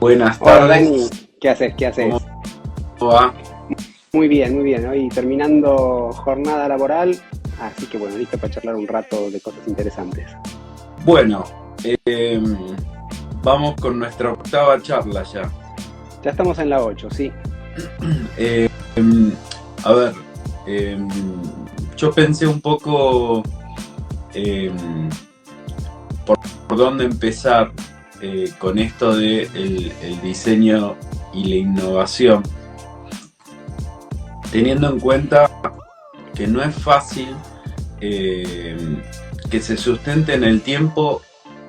Buenas Hola Dani, tardes, ¿qué haces? ¿Qué haces? ¿cómo va? Muy bien, muy bien. Hoy terminando jornada laboral, así que bueno, listo para charlar un rato de cosas interesantes. Bueno, eh, vamos con nuestra octava charla ya. Ya estamos en la 8, sí. Eh, a ver, eh, yo pensé un poco eh, por dónde empezar con esto de el diseño y la innovación, teniendo en cuenta que no es fácil eh, que se sustente en el tiempo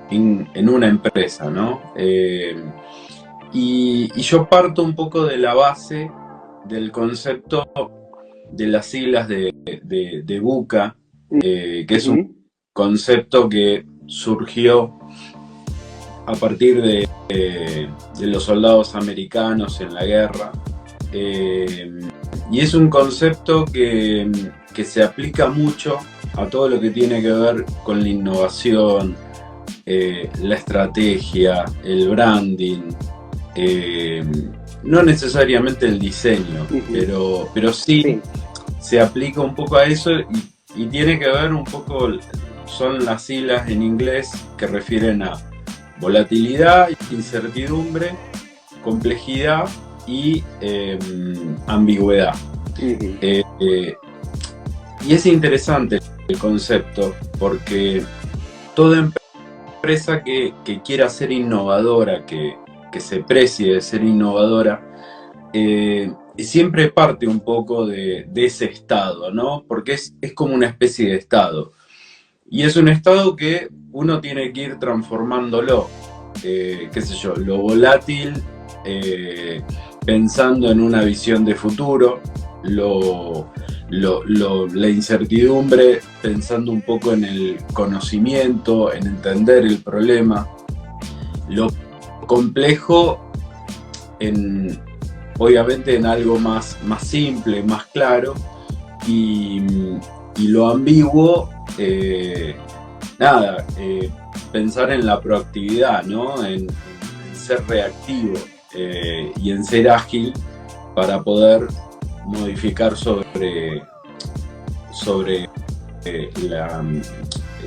en una empresa, ¿no? Y yo parto un poco de la base del concepto de las siglas de VUCA, que es un Ujú. concepto que surgió a partir de los soldados americanos en la guerra. Eh, y es un concepto que se aplica mucho a todo lo que tiene que ver con la innovación, la estrategia, el branding, eh, no necesariamente el diseño, Ujú. pero sí Sí, se aplica un poco a eso y tiene que ver un poco, son las siglas en inglés que refieren a volatilidad, incertidumbre, complejidad y ambigüedad. ujú. Eh, eh, y es interesante el concepto porque toda empresa que quiera ser innovadora, que se precie de ser innovadora, siempre parte un poco de ese estado, ¿no? Porque es como una especie de estado. Y es un estado que uno tiene que ir transformándolo, qué sé yo, lo volátil, eh, pensando en una visión de futuro, la incertidumbre, pensando un poco en el conocimiento, en entender el problema, lo complejo en, obviamente en algo más simple, más claro, y, y lo ambiguo, nada, pensar en la proactividad, ¿no? En ser reactivo y en ser ágil para poder modificar sobre, la,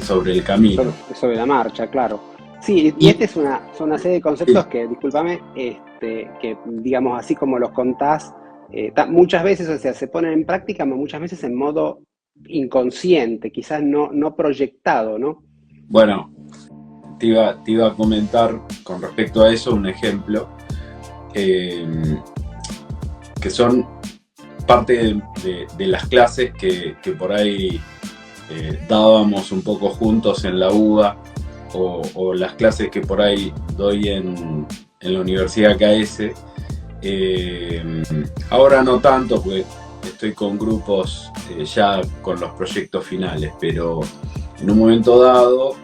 sobre el camino. Sobre la marcha, claro. Sí, y Y esta es una serie de conceptos que, discúlpame, que digamos así como los contás, muchas veces, o sea, se ponen en práctica, pero muchas veces en modo inconsciente, quizás no proyectado, ¿no? bueno, te iba a comentar con respecto a eso un ejemplo, eh, que son parte de las clases que por ahí dábamos un poco juntos en la UBA o las clases que por ahí doy en la Universidad KS. Ahora no tanto, porque estoy con grupos ya con los proyectos finales, pero en un momento dado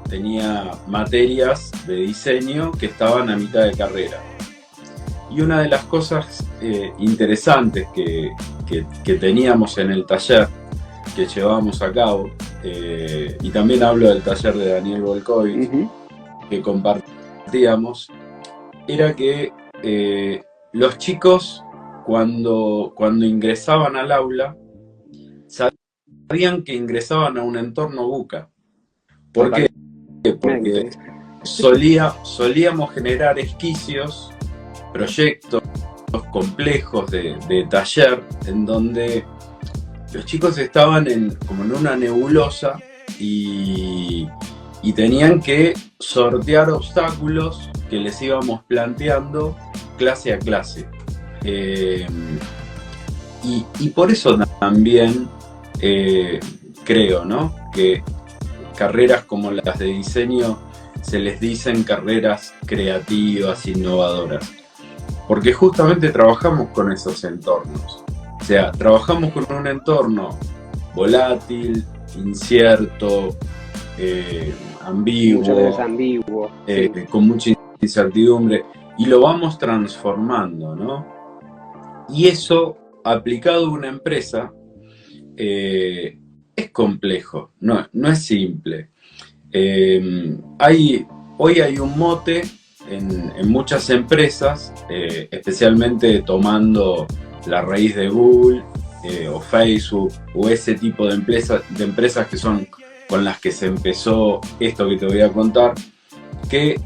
tenía materias de diseño que estaban a mitad de carrera. Y una de las cosas interesantes que teníamos en el taller que llevábamos a cabo, y también hablo del taller de Daniel Volkovich, Ujú. que compartíamos, era que los chicos cuando ingresaban al aula sabían que ingresaban a un entorno buca. ¿Por qué? Porque Totalmente. solíamos generar esquicios, proyectos complejos de taller en donde los chicos estaban como en una nebulosa y, y tenían que sortear obstáculos que les íbamos planteando clase a clase. Eh, y por eso también creo, ¿no? Que carreras como las de diseño se les dicen carreras creativas, innovadoras, porque justamente trabajamos con esos entornos. O sea, trabajamos con un entorno volátil, incierto, Muchas veces ambiguo, ambiguo, sí. con mucha incertidumbre, y lo vamos transformando, ¿no? Y eso, aplicado a una empresa, eh, es complejo, no es simple. Hoy hay un mote en muchas empresas, especialmente tomando la raíz de Google o Facebook o ese tipo de empresas que son con las que se empezó esto que te voy a contar, que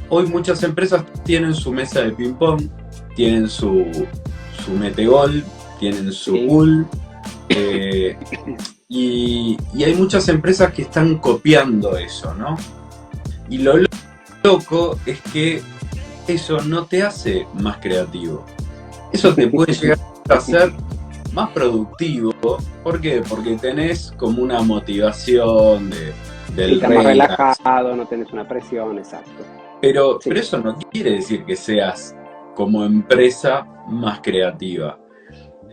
hoy muchas empresas tienen su mesa de ping-pong, tienen su metegol, tienen su pool, y hay muchas empresas que están copiando eso, ¿no? Y lo loco es que eso no te hace más creativo. Eso te puede llegar a hacer más productivo. ¿Por qué? Porque tenés como una motivación del estás más relajado, no tenés una presión, exacto. Pero eso no quiere decir que seas como empresa más creativa.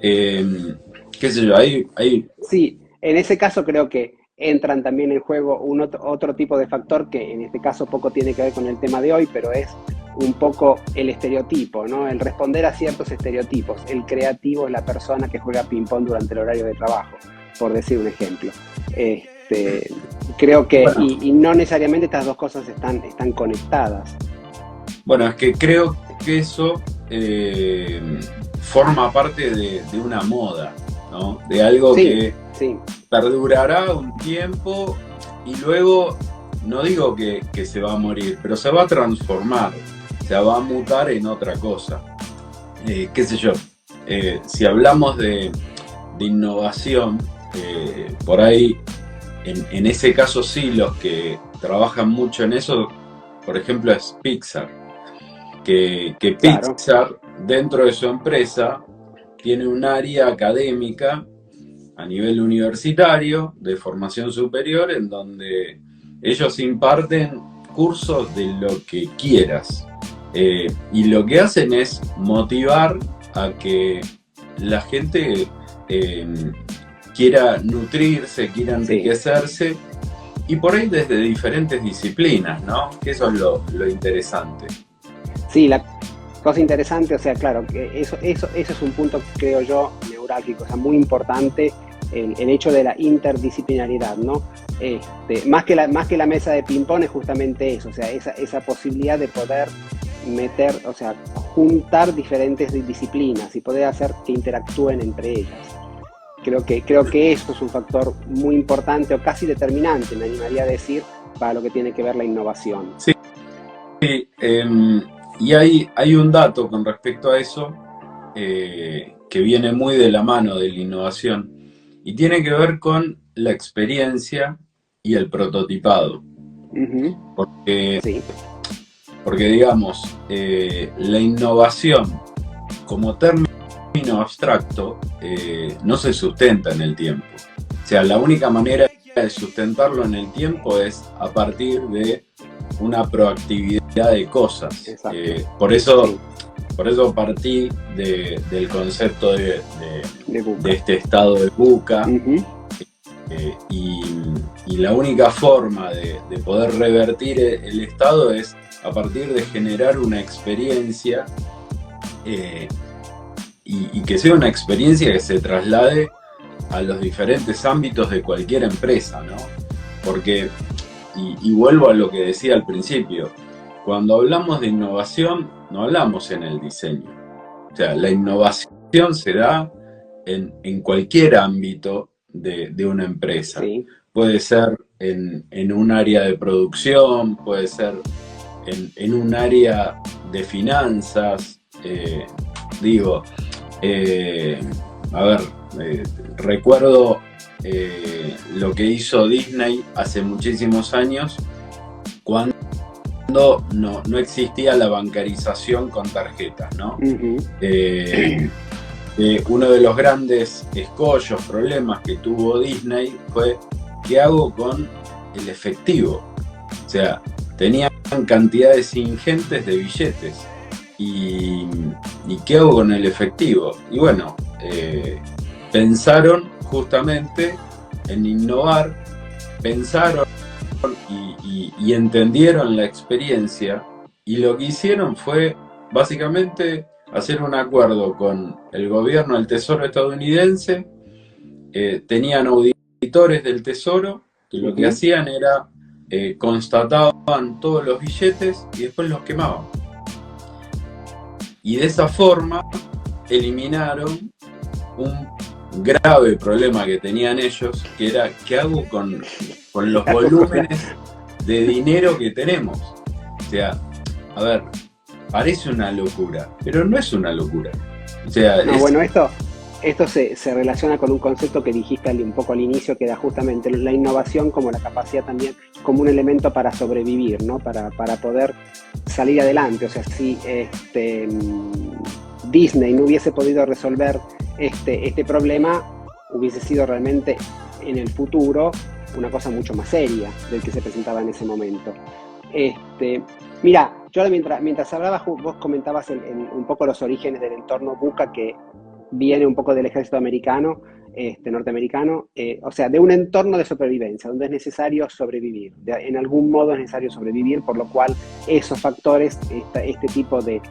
Qué sé yo, ahí... Sí, en ese caso creo que entran también en juego otro tipo de factor que en este caso poco tiene que ver con el tema de hoy, pero es un poco el estereotipo, ¿no? El responder a ciertos estereotipos. El creativo es la persona que juega ping-pong durante el horario de trabajo, por decir un ejemplo. Creo que, bueno, y no necesariamente estas dos cosas están conectadas. Bueno, es que creo que eso forma parte de una moda, ¿no? De algo que perdurará un tiempo y luego, no digo que se va a morir, pero se va a transformar, se va a mutar en otra cosa. Qué sé yo, si hablamos de innovación, por ahí, en ese caso sí, los que trabajan mucho en eso, por ejemplo, es Pixar. Que Pixar, claro, dentro de su empresa, tiene un área académica a nivel universitario, de formación superior, en donde ellos imparten cursos de lo que quieras. Y lo que hacen es motivar a que la gente quiera nutrirse, quiera enriquecerse, y por ahí desde diferentes disciplinas, ¿no? Que eso es lo interesante. Sí, la cosa interesante, o sea, claro, que eso es un punto, creo yo, neurálgico, o sea, muy importante, el hecho de la interdisciplinaridad, ¿no? Más que la mesa de ping-pong es justamente eso, o sea, esa posibilidad de poder meter, o sea, juntar diferentes disciplinas y poder hacer que interactúen entre ellas. Creo que eso es un factor muy importante o casi determinante, me animaría a decir, para lo que tiene que ver la innovación. Sí, y hay un dato con respecto a eso que viene muy de la mano de la innovación y tiene que ver con la experiencia y el prototipado. Porque digamos, la innovación como término abstracto no se sustenta en el tiempo. O sea, la única manera de sustentarlo en el tiempo es a partir de una proactividad de cosas. Por eso partí del concepto de este estado de VUCA. Y la única forma de poder revertir el estado es a partir de generar una experiencia y que sea una experiencia que se traslade a los diferentes ámbitos de cualquier empresa, ¿no? Porque, y vuelvo a lo que decía al principio, cuando hablamos de innovación, no hablamos en el diseño. O sea, la innovación se da en cualquier ámbito de una empresa. Puede ser en un área de producción, puede ser en un área de finanzas. Recuerdo lo que hizo Disney hace muchísimos años, cuando no existía la bancarización con tarjetas, ¿no? Uno de los grandes escollos, problemas que tuvo Disney fue: ¿qué hago con el efectivo? O sea, tenían cantidades ingentes de billetes. ¿Y qué hago con el efectivo? Y bueno, pensaron justamente en innovar, pensaron y entendieron la experiencia, y lo que hicieron fue básicamente hacer un acuerdo con el gobierno del Tesoro estadounidense. Tenían auditores del Tesoro que lo que hacían era constataban todos los billetes y después los quemaban. Y de esa forma eliminaron un grave problema que tenían ellos, que era ¿qué hago con los volúmenes de dinero que tenemos? O sea, a ver, parece una locura, pero no es una locura. O sea, no, bueno, esto se relaciona con un concepto que dijiste un poco al inicio, que era justamente la innovación como la capacidad también, como un elemento para sobrevivir, ¿no? Para poder salir adelante. O sea, si Disney no hubiese podido resolver este problema, hubiese sido realmente en el futuro una cosa mucho más seria del que se presentaba en ese momento. Mira, yo ahora mientras hablabas, vos comentabas un poco los orígenes del entorno VUCA, que viene un poco del ejército americano, norteamericano, o sea, de un entorno de supervivencia, donde es necesario sobrevivir. En algún modo es necesario sobrevivir, por lo cual esos factores, este tipo de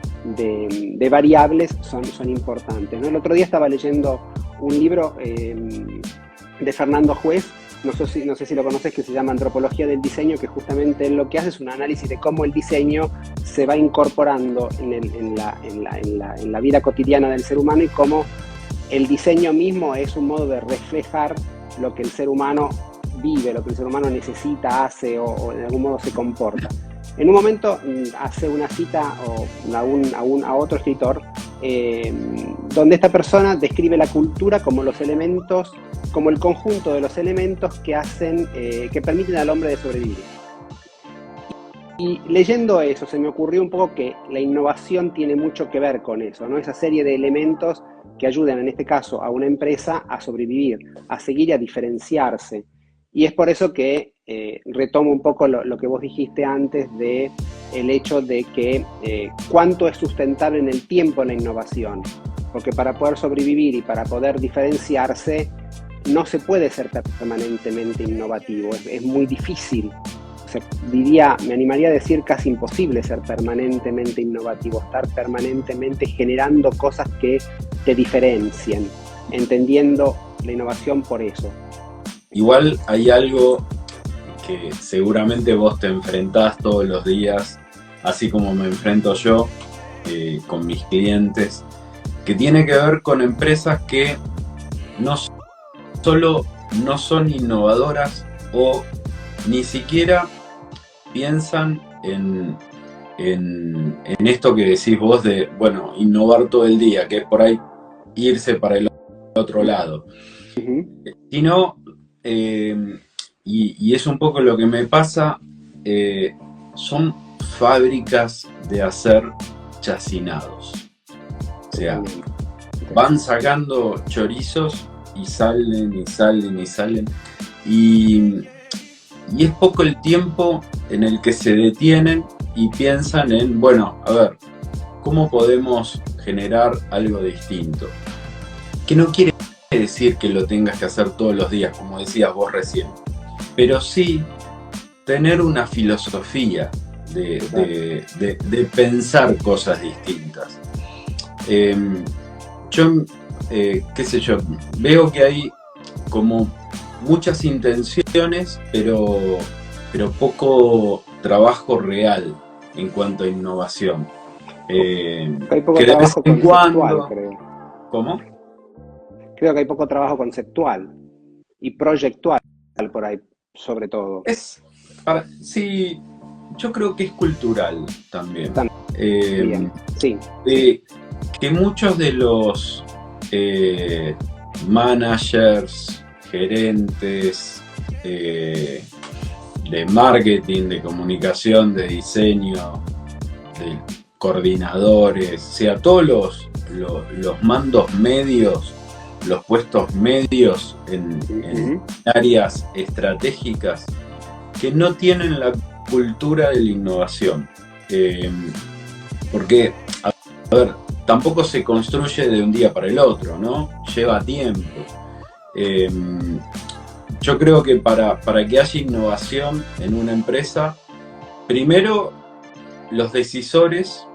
variables son importantes, ¿no? El otro día estaba leyendo un libro de Fernando Juez, no sé si lo conoces, que se llama Antropología del Diseño, que justamente lo que hace es un análisis de cómo el diseño se va incorporando en la vida cotidiana del ser humano, y cómo el diseño mismo es un modo de reflejar lo que el ser humano vive, lo que el ser humano necesita, hace o de algún modo se comporta. En un momento hace una cita a otro escritor, donde esta persona describe la cultura como los elementos, como el conjunto de los elementos que permiten al hombre de sobrevivir. Y leyendo eso, se me ocurrió un poco que la innovación tiene mucho que ver con eso, ¿no? Esa serie de elementos que ayudan, en este caso, a una empresa a sobrevivir, a seguir y a diferenciarse. Y es por eso que retomo un poco lo que vos dijiste antes de el hecho de que cuánto es sustentable en el tiempo la innovación. Porque para poder sobrevivir y para poder diferenciarse, no se puede ser permanentemente innovativo, es muy difícil. O sea, me animaría a decir casi imposible ser permanentemente innovativo, estar permanentemente generando cosas que te diferencien, entendiendo la innovación por eso. Igual hay algo que seguramente vos te enfrentás todos los días, así como me enfrento yo con mis clientes, que tiene que ver con empresas que no solo no son innovadoras o ni siquiera piensan en esto que decís vos de, bueno, innovar todo el día, que es por ahí irse para el otro lado. Sino, y es un poco lo que me pasa, son fábricas de hacer chacinados. O sea, van sacando chorizos y salen y salen y salen. Y es poco el tiempo en el que se detienen y piensan en, bueno, a ver, ¿cómo podemos generar algo distinto? Que no quiere decir que lo tengas que hacer todos los días, como decías vos recién, pero sí tener una filosofía de pensar cosas distintas. Qué sé yo, veo que hay como muchas intenciones, pero poco trabajo real en cuanto a innovación. Hay poco trabajo conceptual, creo. ¿Cómo? Creo que hay poco trabajo conceptual y proyectual por ahí, sobre todo. Sí, yo creo que es cultural también. Bien, sí. Que muchos de los managers, gerentes de marketing, de comunicación, de diseño, de coordinadores, o sea, todos los mandos medios, los puestos medios en áreas estratégicas, que no tienen la cultura de la innovación. Porque, a ver, tampoco se construye de un día para el otro, ¿no? Lleva tiempo. Yo creo que para que haya innovación en una empresa, primero los decisores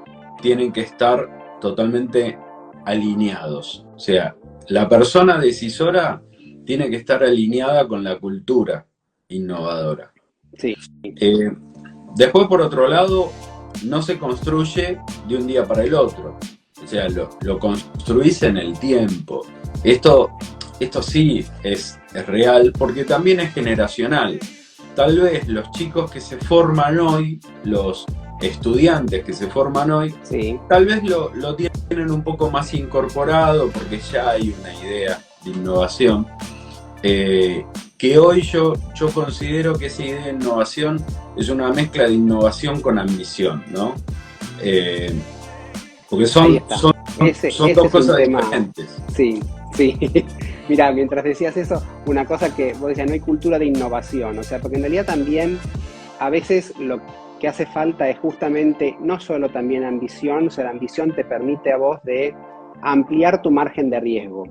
tienen que estar totalmente alineados. O sea, la persona decisora tiene que estar alineada con la cultura innovadora. Sí, Eh, Después, por otro lado, no se construye de un día para el otro. O sea, lo construís en el tiempo. Esto sí es real porque también es generacional. Tal vez los chicos que se forman hoy, los estudiantes que se forman hoy, sí. tal vez lo tienen un poco más incorporado porque ya hay una idea de innovación. Que hoy yo considero que esa idea de innovación es una mezcla de innovación con ambición, ¿no? Eh, Porque Ahí está. son Ese dos es un cosas tema. diferentes. Sí, sí. Mira, mientras decías eso, una cosa que vos decías, no hay cultura de innovación. O sea, porque en realidad también a veces lo que hace falta es justamente no solo también ambición, o sea, la ambición te permite a vos de ampliar tu margen de riesgo.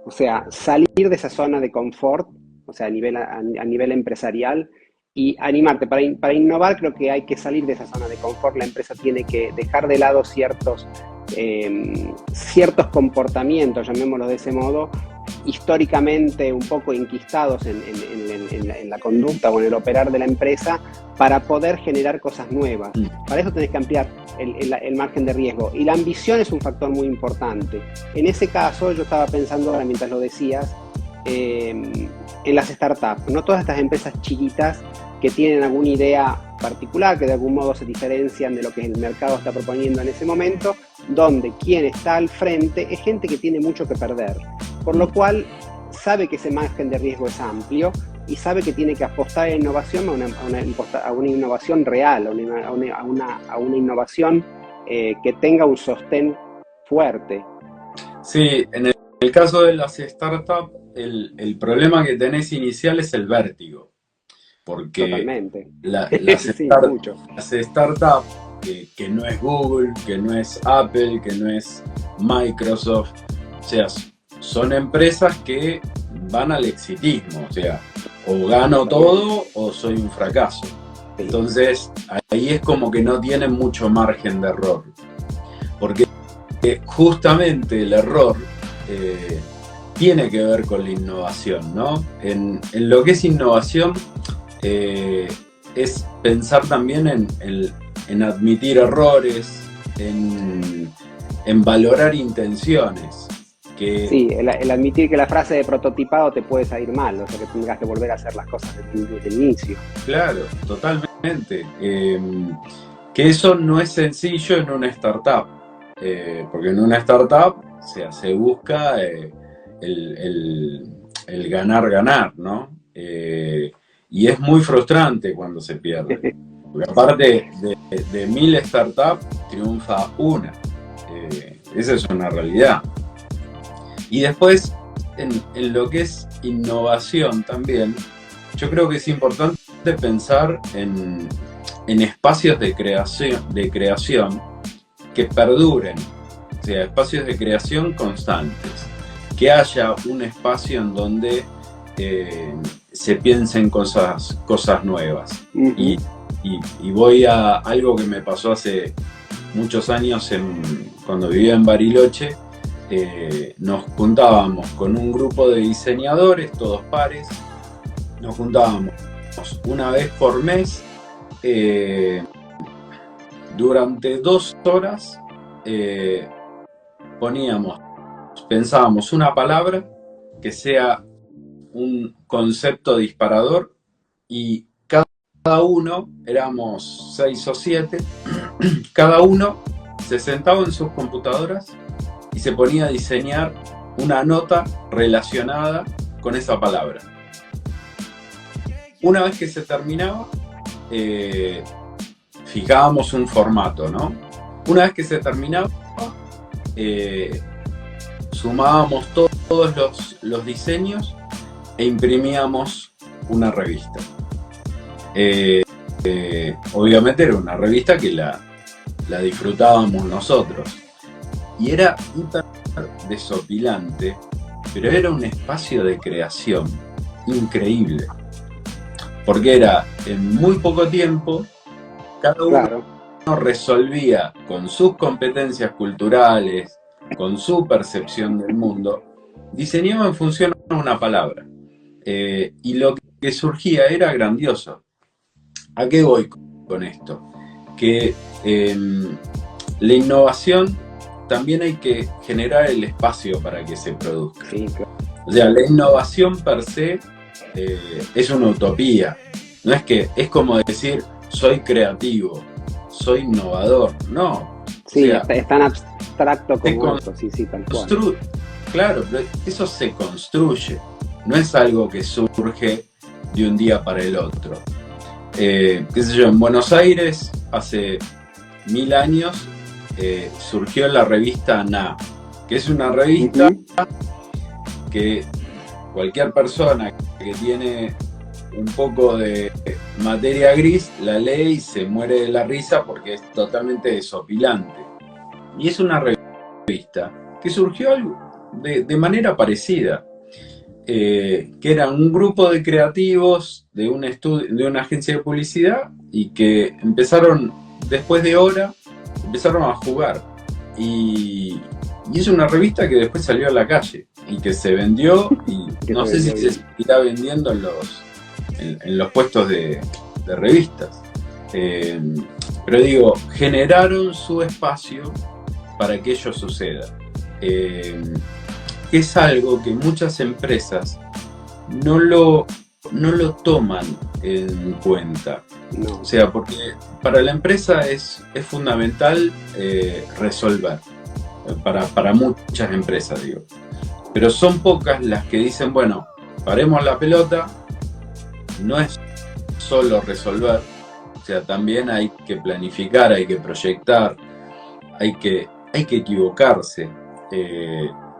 O sea, salir de esa zona de confort, o sea, a nivel empresarial, y animarte. Para innovar creo que hay que salir de esa zona de confort. La empresa tiene que dejar de lado ciertos comportamientos, llamémoslo de ese modo, históricamente un poco enquistados en la conducta o en el operar de la empresa, para poder generar cosas nuevas. Para eso tenés que ampliar el margen de riesgo. Y la ambición es un factor muy importante. En ese caso, yo estaba pensando ahora mientras lo decías, en las startups, ¿no? Todas estas empresas chiquitas que tienen alguna idea particular, que de algún modo se diferencian de lo que el mercado está proponiendo en ese momento, donde quien está al frente es gente que tiene mucho que perder, por lo cual sabe que ese margen de riesgo es amplio y sabe que tiene que apostar en innovación a una innovación real, a una innovación que tenga un sostén fuerte. Sí, en el caso de las startups, el problema que tenés inicial es el vértigo. Porque Totalmente. Sí, mucho. las startups, que no es Google, que no es Apple, que no es Microsoft, o sea, son empresas que van al exitismo, o sea, o gano todo o soy un fracaso. Entonces, ahí es como que no tienen mucho margen de error. Porque justamente el error tiene que ver con la innovación, ¿no? En lo que es innovación, es pensar también en admitir errores, en valorar intenciones. Sí, el admitir que la frase de prototipado te puede salir mal, o sea, que tengas que volver a hacer las cosas desde el inicio. Claro, totalmente. Que eso no es sencillo en una startup, porque en una startup, o sea, se busca el ganar, ¿no? Y es muy frustrante cuando se pierde. Porque aparte de 1000 startups, triunfa una. Esa es una realidad. Y después, en lo que es innovación también, yo creo que es importante pensar en espacios de creación que perduren, o sea, espacios de creación constantes, que haya un espacio en donde se piensen cosas nuevas. Y voy a algo que me pasó hace muchos años cuando vivía en Bariloche. Nos juntábamos con un grupo de diseñadores, todos pares, nos juntábamos una vez por mes, durante 2 horas, pensábamos una palabra que sea un concepto disparador, y cada uno, éramos 6 o 7, cada uno se sentaba en sus computadoras y se ponía a diseñar una nota relacionada con esa palabra. Una vez que se terminaba, fijábamos un formato, ¿no? Una vez que se terminaba, sumábamos todos los diseños e imprimíamos una revista. Obviamente era una revista que la disfrutábamos nosotros. Y era hiper desopilante, pero era un espacio de creación increíble. Porque era en muy poco tiempo, cada uno resolvía con sus competencias culturales, con su percepción del mundo, diseñaba en función a una palabra. Y lo que surgía era grandioso. ¿A qué voy con esto? Que la innovación también hay que generar el espacio para que se produzca. Sí, claro. O sea, la innovación per se es una utopía. No es que, es como decir, soy creativo, soy innovador. No. Sí, o sea, es tan abstracto como eso, sí, tal cual. Claro, pero eso se construye. No es algo que surge de un día para el otro. Qué sé yo, en Buenos Aires, hace 1000 años, surgió la revista Na, que es una revista que cualquier persona que tiene un poco de materia gris la lee y se muere de la risa porque es totalmente desopilante. Y es una revista que surgió de manera parecida, que era un grupo de creativos de una agencia de publicidad y que empezaron, después de hora, empezaron a jugar. Y es una revista que después salió a la calle y que se vendió, y no sé si se seguirá vendiendo en los puestos de revistas. Pero digo, generaron su espacio para que ello suceda. Es algo que muchas empresas no lo toman en cuenta. No. O sea, porque para la empresa es fundamental resolver, para muchas empresas, digo. Pero son pocas las que dicen, bueno, paremos la pelota, no es solo resolver, o sea, también hay que planificar, hay que proyectar, hay que equivocarse.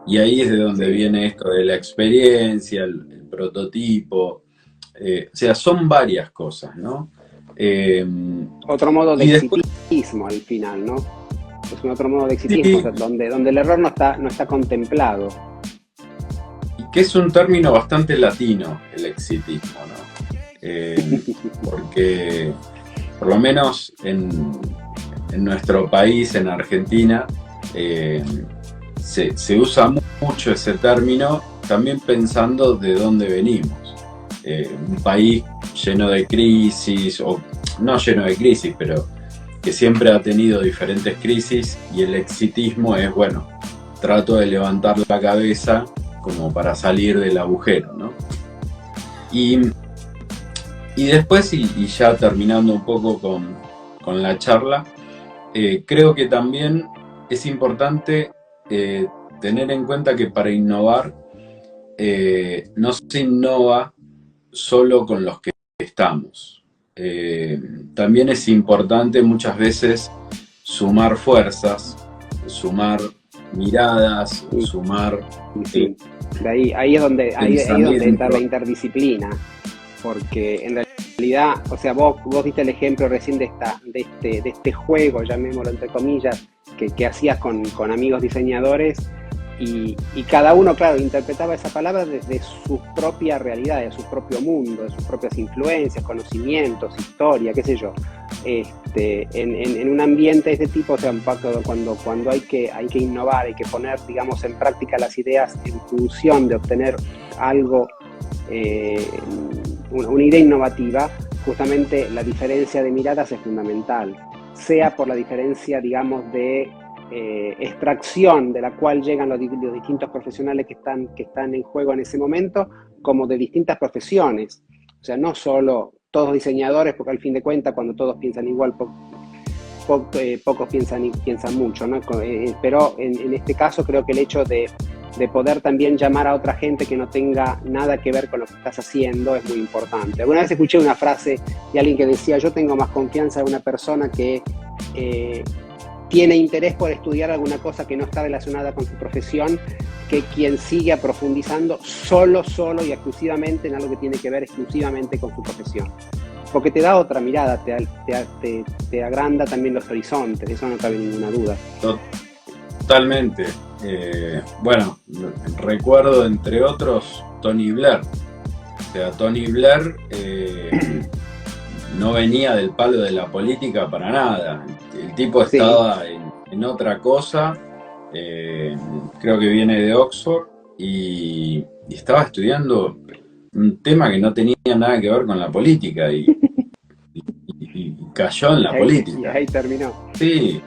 Y ahí es de donde viene esto de la experiencia, el prototipo. O sea, son varias cosas, ¿no? Otro modo de exitismo al final, ¿no? Es un otro modo de exitismo, sí. O sea, donde el error no está contemplado. Y que es un término bastante latino, el exitismo, ¿no? Porque, por lo menos en nuestro país, en Argentina, se usa mucho ese término, también pensando de dónde venimos. Un país lleno de crisis, o no lleno de crisis, pero que siempre ha tenido diferentes crisis, y el exitismo es, bueno, trato de levantar la cabeza como para salir del agujero, ¿no? Y después, y ya terminando un poco con la charla, creo que también es importante tener en cuenta que para innovar no se innova solo con los que estamos. También es importante muchas veces sumar fuerzas, sumar miradas, sumar... Sí. Ahí es donde entra la interdisciplina, porque en realidad, o sea, vos diste el ejemplo recién de este juego, llamémoslo entre comillas, que hacías con amigos diseñadores, y cada uno, claro, interpretaba esa palabra desde su propia realidad, de su propio mundo, de sus propias influencias, conocimientos, historia, qué sé yo. En un ambiente de este tipo, o sea, cuando hay que innovar, hay que poner, digamos, en práctica las ideas en función de obtener algo, una idea innovativa, justamente la diferencia de miradas es fundamental, sea por la diferencia, digamos, de extracción de la cual llegan los distintos profesionales que están en juego en ese momento, como de distintas profesiones. O sea, no solo todos diseñadores, porque al fin de cuentas, cuando todos piensan igual, pocos piensan mucho, ¿no? Pero en este caso creo que el hecho de poder también llamar a otra gente que no tenga nada que ver con lo que estás haciendo es muy importante. Alguna vez escuché una frase de alguien que decía: yo tengo más confianza en una persona que tiene interés por estudiar alguna cosa que no está relacionada con su profesión, que quien sigue profundizando solo y exclusivamente en algo que tiene que ver exclusivamente con su profesión. Porque te da otra mirada, te agranda también los horizontes, de eso no cabe ninguna duda. Totalmente. Bueno, recuerdo entre otros Tony Blair. O sea, Tony Blair no venía del palo de la política para nada. El tipo estaba en otra cosa, creo que viene de Oxford, y estaba estudiando un tema que no tenía nada que ver con la política, y y cayó en la y política. ahí terminó. Sí.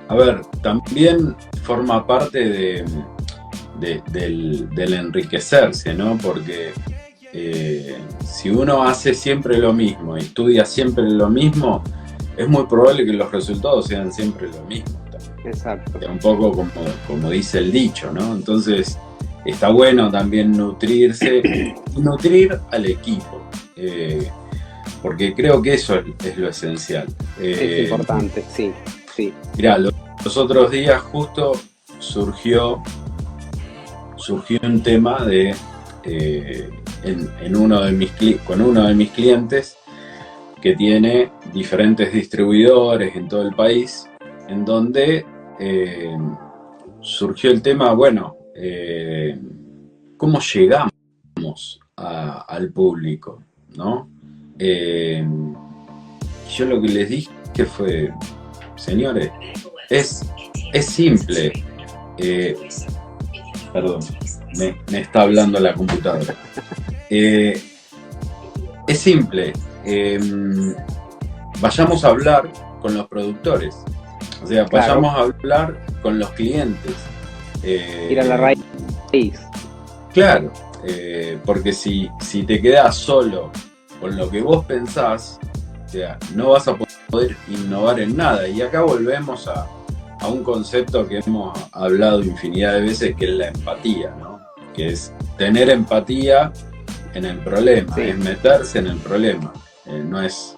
A ver, también forma parte del enriquecerse, ¿no? Porque si uno hace siempre lo mismo, estudia siempre lo mismo, es muy probable que los resultados sean siempre lo mismo. Exacto. Un poco como dice el dicho, ¿no? Entonces, está bueno también nutrirse y nutrir al equipo, porque creo que eso es lo esencial. Es importante, sí, sí. Mirá, los otros días justo surgió un tema de con uno de mis clientes que tiene diferentes distribuidores en todo el país, en donde surgió el tema, bueno, ¿cómo llegamos al público? ¿No? Yo lo que les dije fue, señores, es simple. Perdón, me está hablando la computadora. Es simple. Vayamos a hablar con los productores. O sea, Claro. vayamos a hablar con los clientes. Ir a la raíz. Claro, porque si te quedás solo con lo que vos pensás, o sea, no vas a poder innovar en nada. Y acá volvemos a un concepto que hemos hablado infinidad de veces, que es la empatía, ¿no? Que es tener empatía en el problema, Sí. es meterse en el problema, no es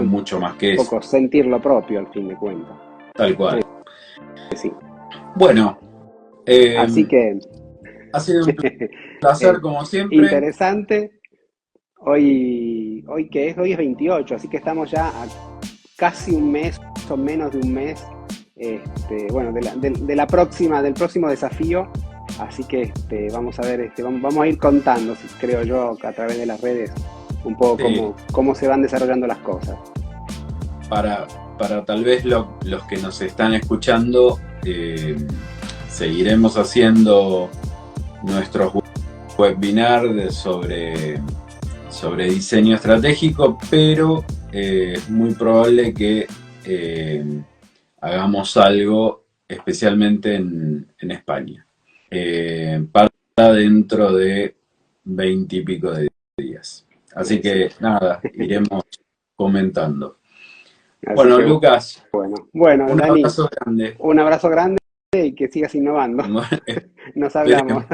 mucho más que eso. Un poco sentir lo propio, al fin de cuentas. Tal cual. Sí. Bueno, Así que ha sido un placer como siempre. interesante. Hoy ¿qué es? Hoy es 28, así que estamos ya a casi un mes o menos de un mes, bueno, del próximo desafío. Así que vamos a ver, vamos a ir contando, creo yo, a través de las redes, un poco cómo se van desarrollando las cosas. Para tal vez los que nos están escuchando, seguiremos haciendo nuestros webinars sobre diseño estratégico, pero es muy probable que hagamos algo especialmente en España, para dentro de 20 y pico de días. Así que nada, iremos comentando. Así bueno, que, Lucas, bueno, un Dani, abrazo grande. Un abrazo grande y que sigas innovando. Nos hablamos.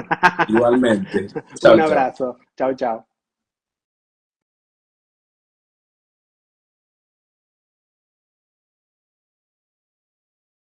Igualmente. Chau, Un abrazo. Chau, chau.